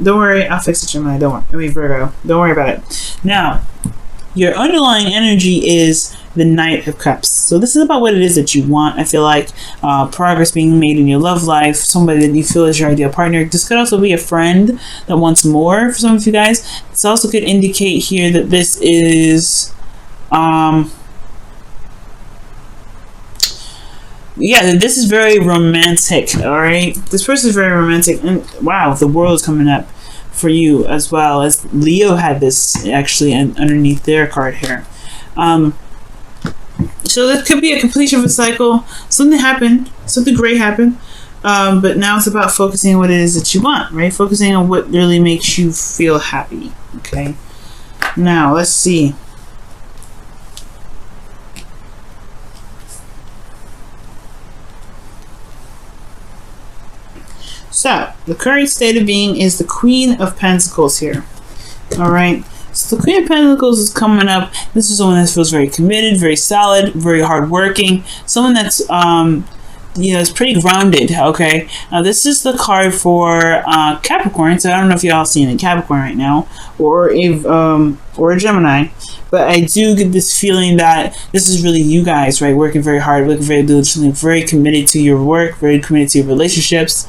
Don't worry, I'll fix it, Gemini. Don't worry. I mean, Virgo. Don't worry about it. Now, your underlying energy is the Knight of Cups. So this is about what it is that you want. I feel like progress being made in your love life, somebody that you feel is your ideal partner. This could also be a friend that wants more for some of you guys. This also could indicate here that this is yeah, this is very romantic. All right, this person is very romantic, and wow, the world is coming up for you as well, as Leo had this actually underneath their card here. So that could be a completion of a cycle. Something happened, something great happened, but now it's about focusing on what it is that you want, right? Focusing on what really makes you feel happy. Okay, now let's see. So, the current state of being is the Queen of Pentacles here. Alright, so the Queen of Pentacles is coming up. This is someone that feels very committed, very solid, very hardworking. Someone that's, you know, is pretty grounded, okay? Now, this is the card for Capricorn, so I don't know if y'all seeing a Capricorn right now, or a Gemini. But I do get this feeling that this is really you guys, right? Working very hard, working very diligently, very committed to your work, very committed to your relationships.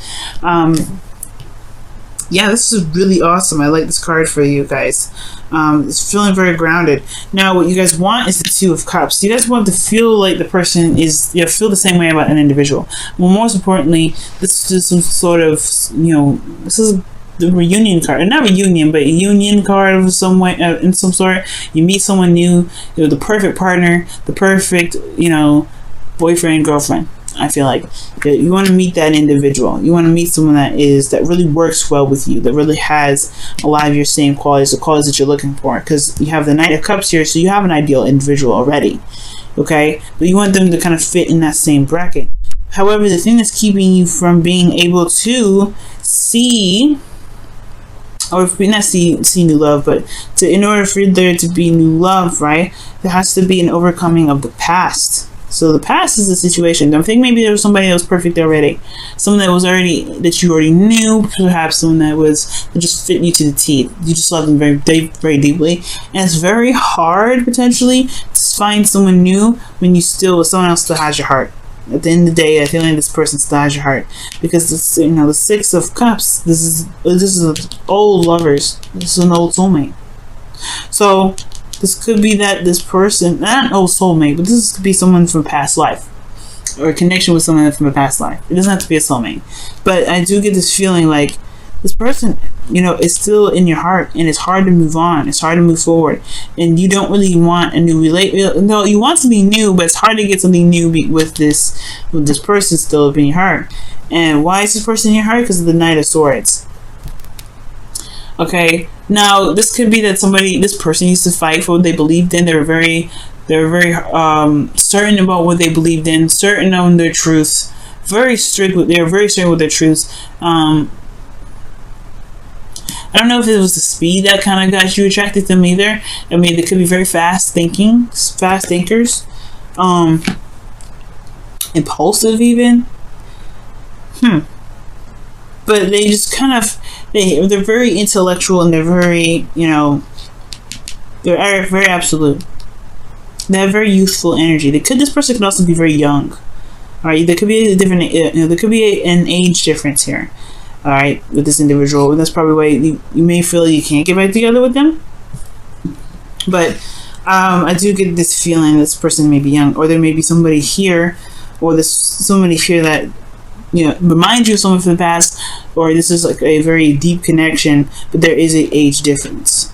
Yeah, this is really awesome. I like this card for you guys. It's feeling very grounded. Now, what you guys want is the Two of Cups. You guys want to feel like the person is, you know, feel the same way about an individual. Well, most importantly, this is some sort of, you know, this is the reunion card, not reunion, but a union card of some way, in some sort. You meet someone new, you know, the perfect partner, the perfect, you know, boyfriend, girlfriend. I feel like you want to meet that individual. You want to meet someone that really works well with you, that really has a lot of your same qualities, the qualities that you're looking for. Because you have the Knight of Cups here, so you have an ideal individual already. Okay, but you want them to kind of fit in that same bracket. However, the thing that's keeping you from being able to see, or if we not see new love, but in order for there to be new love, right, there has to be an overcoming of the past. So the past is the situation. Don't think maybe there was somebody that was perfect already, someone that was already, that you already knew, perhaps someone that just fit you to the teeth. You just love them very, very deeply, and it's very hard potentially to find someone new when you still, someone else still has your heart. At the end of the day, I feel like this person still has your heart, because this, you know, the Six of Cups. This is old lovers. This is an old soulmate. So this could be that this person, not an old soulmate, but this could be someone from a past life, or a connection with someone from a past life. It doesn't have to be a soulmate, but I do get this feeling like this person, you know, is still in your heart, and it's hard to move on. It's hard to move forward, and you don't really want a new No, you want something new, but it's hard to get something new with this person still in your heart. And why is this person in your heart? Because of the Knight of Swords. Okay, now this could be that this person used to fight for what they believed in. They're very certain about what they believed in, certain on their truths, very strict with. They're very certain with their truths. I don't know if it was the speed that kind of got you attracted to them either. I mean, they could be very fast thinkers, impulsive even. But they just kind of, they're very intellectual, and they're very, you know, they're very absolute. They have very youthful energy. This person could also be very young. All right, there could be a different, you know, there could be an age difference here. All right, with this individual, and that's probably why you may feel you can't get back together with them. But I do get this feeling this person may be young, or there may be somebody here, or there's somebody here that, you know, remind you of someone from the past, or this is like a very deep connection, but there is an age difference.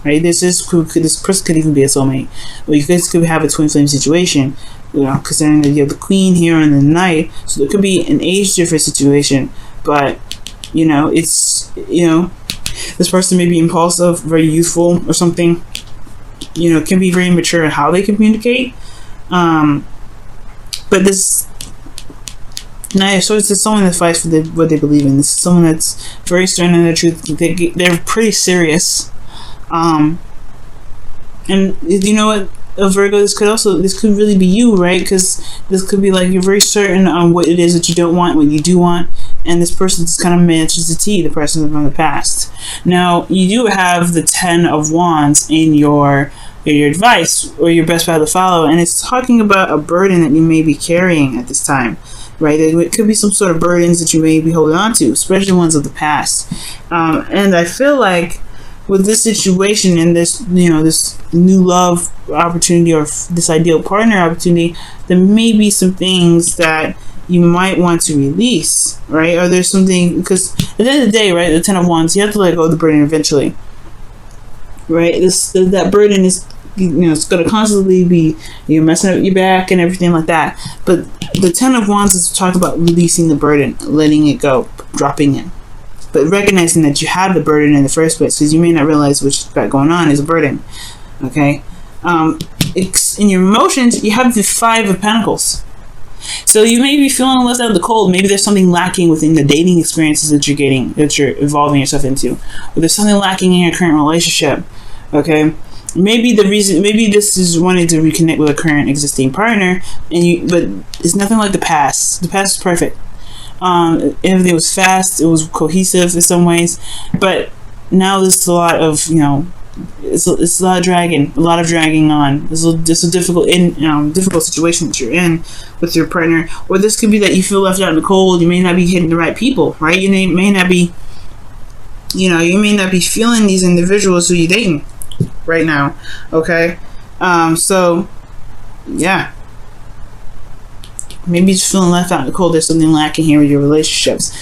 Right? This person could even be a soulmate, or you guys could have a twin flame situation. You know, considering that you have the Queen here and the Knight, so there could be an age difference situation. But you know, it's, you know, this person may be impulsive, very youthful, or something. You know, can be very mature in how they communicate. But this Knight of Swords is someone that fights for what they believe in. This is someone that's very certain in their truth. They're pretty serious. And you know what, Virgo, this could really be you, right? Because this could be like you're very certain on what it is that you don't want, what you do want, and this person just kind of matches the T, the person from the past. Now, you do have the 10 of Wands in your advice or your best path to follow, and it's talking about a burden that you may be carrying at this time, right? It could be some sort of burdens that you may be holding on to, especially ones of the past. And I feel like with this situation and this, this new love opportunity or this ideal partner opportunity, there may be some things that you might want to release, right? Or there's something, because at the end of the day, right, the 10 of Wands, you have to let go of the burden eventually, right? That burden is, it's going to constantly be, messing up your back and everything like that. But the 10 of Wands is talking about releasing the burden, letting it go, dropping it. But recognizing that you have the burden in the first place, because you may not realize what's got going on is a burden, okay? In your emotions, you have the 5 of Pentacles. So you may be feeling left out in the cold. Maybe there's something lacking within the dating experiences that you're getting, that you're involving yourself into. Or there's something lacking in your current relationship, okay? Maybe this is wanting to reconnect with a current existing partner, but it's nothing like the past. The past is perfect. Everything was fast, it was cohesive in some ways, but now there's a lot of, it's a lot of dragging on. It's a difficult situation that you're in with your partner. Or this could be that you feel left out in the cold. You may not be hitting the right people, right? You may not be, you may not be feeling these individuals who you're dating right now, okay? So, yeah. Maybe just feeling left out in the cold. There's something lacking here with your relationships.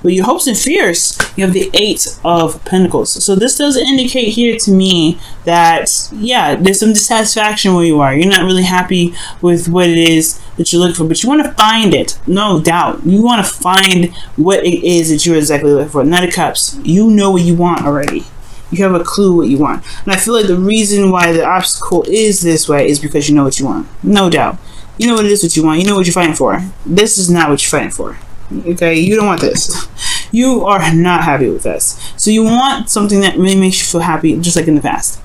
With your hopes and fears, you have the 8 of Pentacles. So this does indicate here to me that, yeah, there's some dissatisfaction where you are. You're not really happy with what it is that you're looking for, but you want to find it, no doubt. You want to find what it is that you're exactly looking for. Knight of Cups, you know what you want already. You have a clue what you want. And I feel like the reason why the obstacle is this way is because you know what you want, no doubt. You know what it is what you want. You know what you're fighting for. This is not what you're fighting for. Okay? You don't want this. You are not happy with this. So you want something that really makes you feel happy, just like in the past.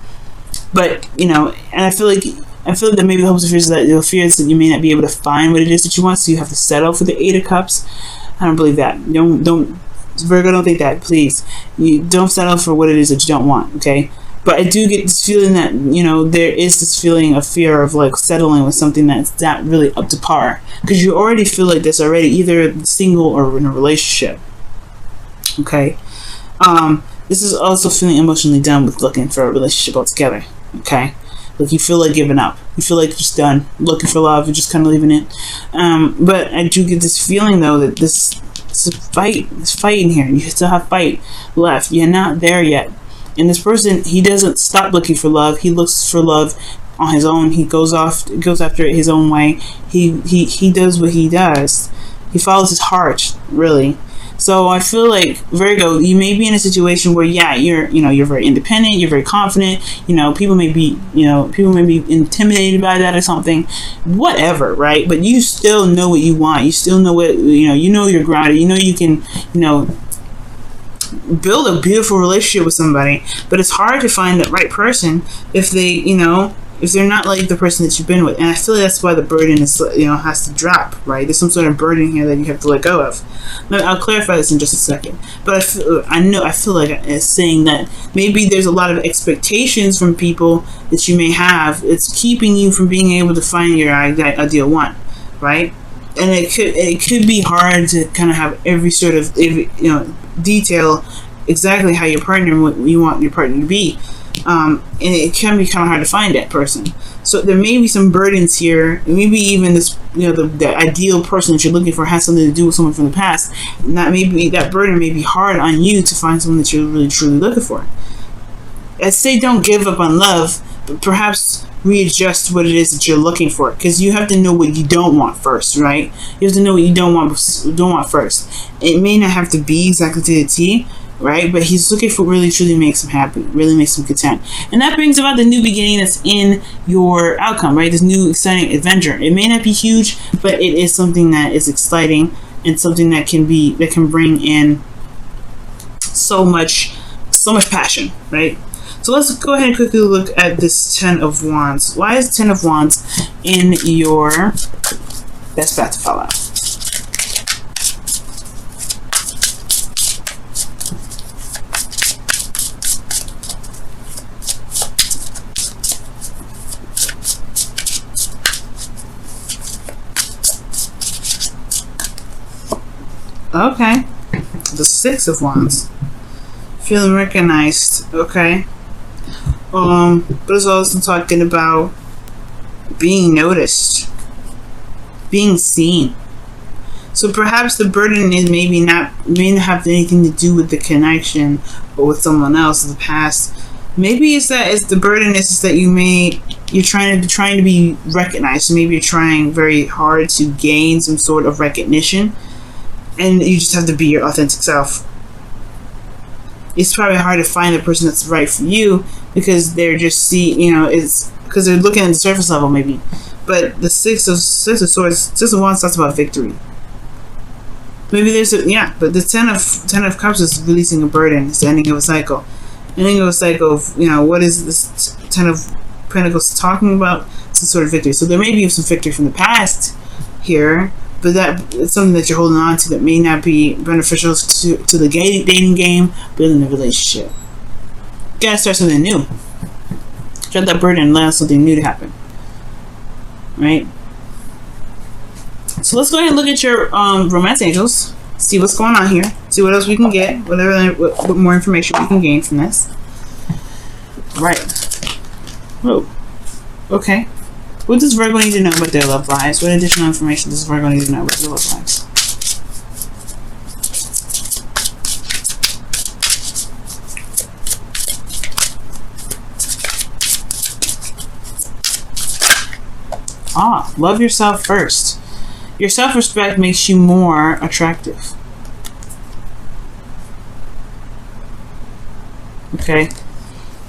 But, and I feel like that maybe the hopes and fears is that the fears that you may not be able to find what it is that you want, so you have to settle for the 8 of Cups. I don't believe that. Don't Virgo, don't think that, please. You don't settle for what it is that you don't want, okay? But I do get this feeling that, there is this feeling of fear of like settling with something that's not really up to par. Because you already feel like this already, either single or in a relationship. Okay? This is also feeling emotionally done with looking for a relationship altogether. Okay? Like you feel like giving up. You feel like you're just done looking for love. You're just kind of leaving it. But I do get this feeling though that it's a fight. It's fighting here. You still have fight left. You're not there yet. And this person, he doesn't stop looking for love. He looks for love on his own. He goes after it his own way. He does what he does. He follows his heart, really. So I feel like Virgo, you may be in a situation where, yeah, you're very independent. You're very confident. People may be intimidated by that or something, whatever, right? But you still know what you want. You still know what you're grounded. You can build a beautiful relationship with somebody, but it's hard to find that right person if they, if they're not like the person that you've been with. And I feel like that's why the burden is, has to drop, right? There's some sort of burden here that you have to let go of. Now, I'll clarify this in just a second, but I feel like it's saying that maybe there's a lot of expectations from people that you may have. It's keeping you from being able to find your ideal one, right? And it could be hard to kind of have every sort of detail exactly how your partner, what you want your partner to be, and it can be kind of hard to find that person. So there may be some burdens here. Maybe even this, the ideal person that you're looking for has something to do with someone from the past, and that burden may be hard on you to find someone that you're really truly looking for. I'd say don't give up on love, but perhaps readjust what it is that you're looking for, because you have to know what you don't want first, right? You have to know what you don't want first. It may not have to be exactly to the T, right? But he's looking for what really truly makes him happy, really makes him content. And that brings about the new beginning that's in your outcome, right? This new exciting adventure. It may not be huge, but it is something that is exciting and something that can bring in so much passion, right? So let's go ahead and quickly look at this 10 of Wands. Why is 10 of Wands in your best path to follow? Okay. The Six of Wands. Feeling recognized. Okay. But it's also talking about being noticed, being seen. So perhaps the burden is may not have anything to do with the connection or with someone else in the past. Maybe it's the burden is that you're trying to be recognized. So maybe you're trying very hard to gain some sort of recognition, and you just have to be your authentic self. It's probably hard to find the person that's right for you because they're just it's because they're looking at the surface level maybe. But the Six of Wands talks about victory. Maybe but the Ten of Cups is releasing a burden. It's the ending of a cycle. Ending of a cycle of, what is this Ten of Pentacles talking about? Some sort of victory. So there may be some victory from the past here, but it's something that you're holding on to that may not be beneficial to the dating game, but in the relationship. You gotta start something new. Drop that burden and allow something new to happen. Right? So let's go ahead and look at your romance angels. See what's going on here. See what else we can get. What more information we can gain from this. Right. Whoa. Okay. What does Virgo need to know about their love lives? What additional information does Virgo need to know about their love lives? Love yourself first. Your self-respect makes you more attractive. Okay.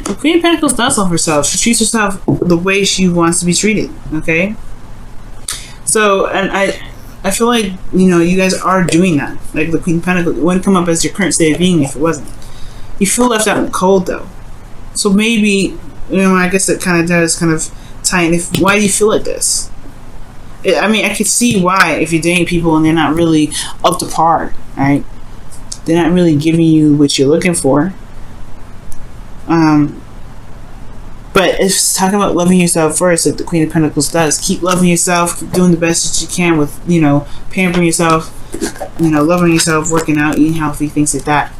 The Queen of Pentacles does love herself. She treats herself the way she wants to be treated. Okay. So, and I feel like, you guys are doing that. Like the Queen of Pentacles, it wouldn't come up as your current state of being if it wasn't. You feel left out in the cold though. So maybe, I guess it kind of does kind of tie in. Why do you feel like this? I could see why if you're dating people and they're not really up to par, right? They're not really giving you what you're looking for. But it's talking about loving yourself first, like the Queen of Pentacles does. Keep loving yourself, keep doing the best that you can with, pampering yourself, loving yourself, working out, eating healthy, things like that.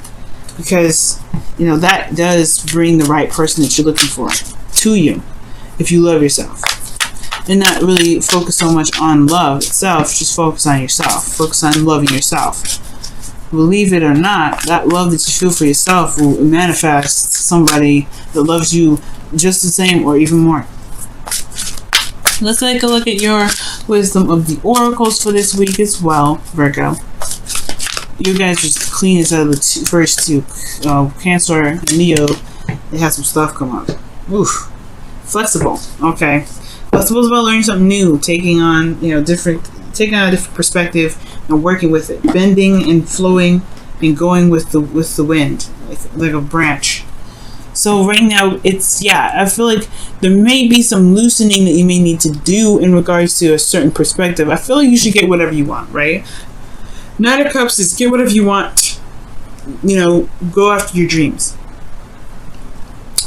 Because, that does bring the right person that you're looking for to you if you love yourself. And not really focus so much on love itself, just focus on yourself. Focus on loving yourself. Believe it or not, that love that you feel for yourself will manifest somebody that loves you just the same or even more. Let's take a look at your wisdom of the oracles for this week as well, Virgo. You guys just clean as out of the first two. Cancer and Leo, they had some stuff come up. Oof. Flexible. Okay. Flexible is about learning something new, taking on a different perspective and working with it, bending and flowing and going with the wind, like a branch. So right now I feel like there may be some loosening that you may need to do in regards to a certain perspective. I feel like you should get whatever you want, right? Knight of Cups is get whatever you want. Go after your dreams.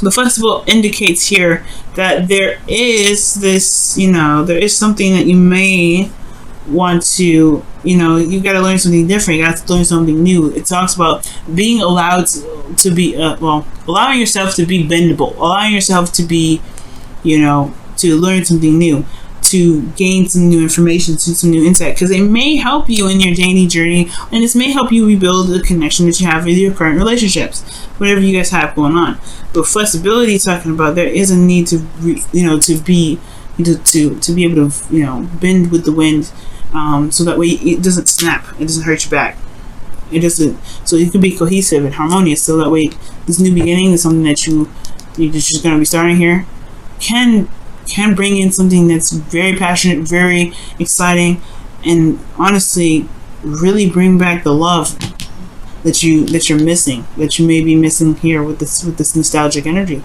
The flexible indicates here that there is this, there is something that you may want to, you got to learn something different. You got to learn something new. It talks about being allowed to be, allowing yourself to be bendable, allowing yourself to be, to learn something new, to gain some new information, some new insight, because it may help you in your dating journey, and this may help you rebuild the connection that you have with your current relationships, whatever you guys have going on. But flexibility, talking about there is a need to, to be able to, bend with the wind, so that way it doesn't snap, it doesn't hurt your back. It doesn't. So you can be cohesive and harmonious. So that way, this new beginning is something that you're just going to be starting here, can bring in something that's very passionate, very exciting, and honestly, really bring back the love that you're missing, that you may be missing here with this nostalgic energy.